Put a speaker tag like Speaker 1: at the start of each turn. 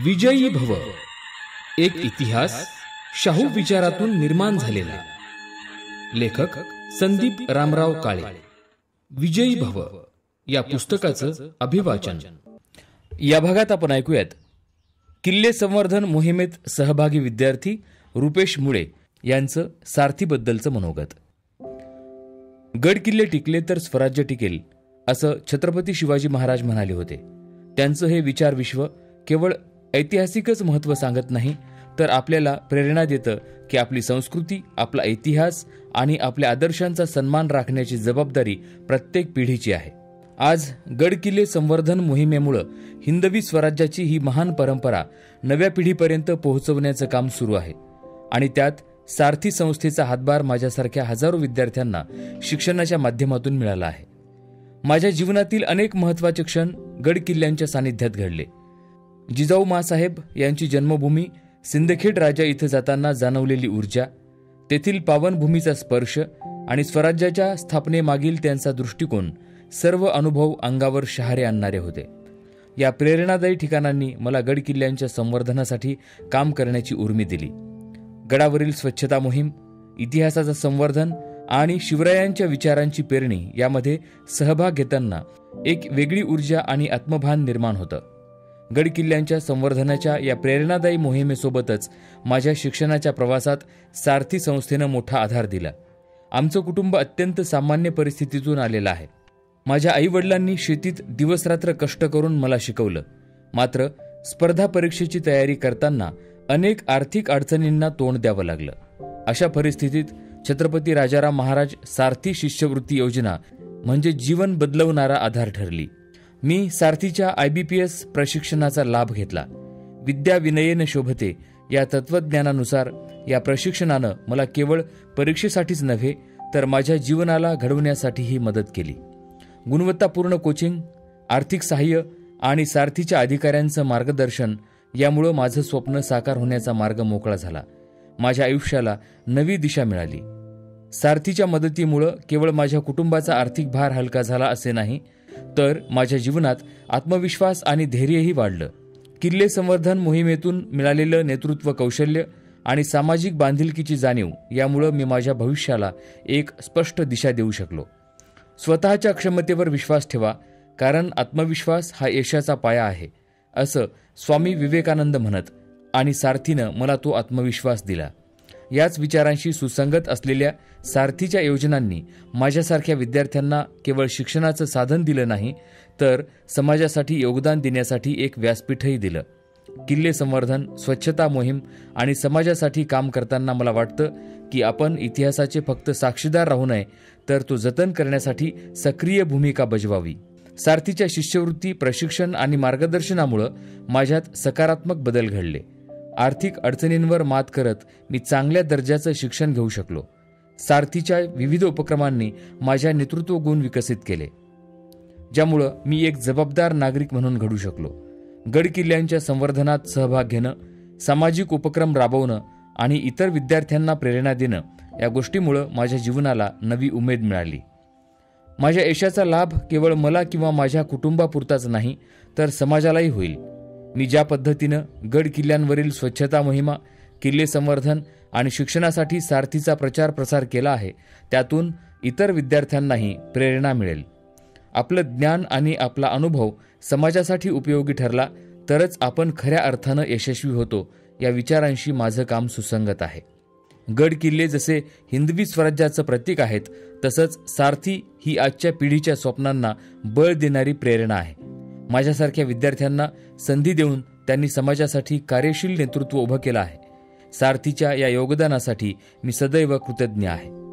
Speaker 1: विजयी भव, एक इतिहास शाहू विचारातून निर्माण झालेला. लेखक संदीप रामराव काळे. विजयी भव या पुस्तकाचं अभिवाचन. या भागात आपण ऐकूयात किल्ले संवर्धन मोहिमेत सहभागी विद्यार्थी रुपेश मुळे यांचं सारथीबद्दलचं मनोगत. गड किल्ले टिकले तर स्वराज्य टिकेल, असं छत्रपती शिवाजी महाराज म्हणाले होते. त्यांचं हे विचार विश्व केवळ ऐतिहासिकच महत्त्व सांगत नाही, तर आपल्याला प्रेरणा देतं की आपली संस्कृती, आपला इतिहास आणि आपल्या आदर्शांचा सन्मान राखण्याची जबाबदारी प्रत्येक पिढीची आहे. आज गड किल्ले संवर्धन मोहिमेमुळे हिंदवी स्वराज्याची ही महान परंपरा नव्या पिढीपर्यंत पोहोचवण्याचं काम सुरू आहे आणि त्यात सारथी संस्थेचा हातभार माझ्यासारख्या हजारो विद्यार्थ्यांना शिक्षणाच्या माध्यमातून मिळाला आहे. माझ्या जीवनातील अनेक महत्त्वाचे क्षण गड किल्ल्यांच्या सानिध्यात घडले. जिजाऊ माँसाहेब यांची जन्मभूमी सिंदखेड राजा इथं जाताना जाणवलेली ऊर्जा, तेथील पावनभूमीचा स्पर्श आणि स्वराज्याच्या स्थापनेमागील त्यांचा दृष्टिकोन, सर्व अनुभव अंगावर शहारे आणणारे होते. या प्रेरणादायी ठिकाणांनी मला गड किल्ल्यांच्या संवर्धनासाठी काम करण्याची उर्मी दिली. गडावरील स्वच्छता मोहीम, इतिहासाचं संवर्धन आणि शिवरायांच्या विचारांची पेरणी यामध्ये सहभाग घेताना एक वेगळी ऊर्जा आणि आत्मभान निर्माण होतं. गड किल्ल्यांच्या संवर्धनाच्या या प्रेरणादायी मोहिमेसोबतच माझ्या शिक्षणाच्या प्रवासात सारथी संस्थेनं मोठा आधार दिला. आमचं कुटुंब अत्यंत सामान्य परिस्थितीतून आलेलं आहे. माझ्या आईवडिलांनी शेतीत दिवसरात्र कष्ट करून मला शिकवलं. मात्र स्पर्धा परीक्षेची तयारी करताना अनेक आर्थिक अडचणींना तोंड द्यावं लागलं. अशा परिस्थितीत छत्रपती राजाराम महाराज सारथी शिष्यवृत्ती योजना म्हणजे जीवन बदलवणारा आधार ठरली. मी सारथीच्या IBPS प्रशिक्षणाचा लाभ घेतला. विद्या विनयेन शोभते या तत्वज्ञानानुसार या प्रशिक्षणानं मला केवळ परीक्षेसाठीच नव्हे, तर माझ्या जीवनाला घडवण्यासाठीही मदत केली. गुणवत्तापूर्ण कोचिंग, आर्थिक सहाय्य आणि सारथीच्या अधिकाऱ्यांचं मार्गदर्शन यामुळं माझं स्वप्न साकार होण्याचा मार्ग मोकळा झाला. माझ्या आयुष्याला नवी दिशा मिळाली. सारथीच्या मदतीमुळं केवळ माझ्या कुटुंबाचा आर्थिक भार हलका झाला असे नाही, तर माझ्या जीवनात आत्मविश्वास आणि धैर्यही वाढलं. किल्ले संवर्धन मोहिमेतून मिळालेलं नेतृत्व कौशल्य आणि सामाजिक बांधिलकीची जाणीव यामुळं मी माझ्या भविष्याला एक स्पष्ट दिशा देऊ शकलो. स्वतःच्या क्षमतेवर विश्वास ठेवा, कारण आत्मविश्वास हा यशाचा पाया आहे, असं स्वामी विवेकानंद म्हणत आणि सारथीनं मला तो आत्मविश्वास दिला. याच विचारांशी सुसंगत असलेल्या सारथीच्या योजनांनी माझ्यासारख्या विद्यार्थ्यांना केवळ शिक्षणाचं साधन दिलं नाही, तर समाजासाठी योगदान देण्यासाठी एक व्यासपीठही दिलं. किल्ले संवर्धन, स्वच्छता मोहीम आणि समाजासाठी काम करताना मला वाटतं की आपण इतिहासाचे फक्त साक्षीदार राहू नये, तर तो जतन करण्यासाठी सक्रिय भूमिका बजवावी. सारथीच्या शिष्यवृत्ती, प्रशिक्षण आणि मार्गदर्शनामुळं माझ्यात सकारात्मक बदल घडले. आर्थिक अडचणींवर मात करत मी चांगल्या दर्जाचं शिक्षण घेऊ शकलो. सारथीच्या विविध उपक्रमांनी माझ्या नेतृत्व गुण विकसित केले, ज्यामुळं मी एक जबाबदार नागरिक म्हणून घडू शकलो. गड किल्ल्यांच्या संवर्धनात सहभाग घेणं, सामाजिक उपक्रम राबवणं आणि इतर विद्यार्थ्यांना प्रेरणा देणं या गोष्टीमुळं माझ्या जीवनाला नवी उमेद मिळाली. माझ्या यशाचा लाभ केवळ मला किंवा माझ्या कुटुंबापुरताच नाही, तर समाजालाही होईल. मी ज्या पद्धतीनं गड किल्ल्यांवरील स्वच्छता मोहिमा, किल्ले संवर्धन आणि शिक्षणासाठी सारथीचा प्रचार प्रसार केला आहे, त्यातून इतर विद्यार्थ्यांनाही प्रेरणा मिळेल. आपलं ज्ञान आणि आपला अनुभव समाजासाठी उपयोगी ठरला तरच आपण खऱ्या अर्थानं यशस्वी होतो, या विचारांशी माझं काम सुसंगत आहे. गड किल्ले जसे हिंदवी स्वराज्याचं प्रतीक आहेत, तसंच सारथी ही आजच्या पिढीच्या स्वप्नांना बळ देणारी प्रेरणा आहे. माझ्यासारख्या विद्यार्थ्यांना संधी देऊन त्यांनी समाजासाठी कार्यशील नेतृत्व उभं केलं आहे. सारथीच्या या योगदानासाठी मी सदैव कृतज्ञ आहे.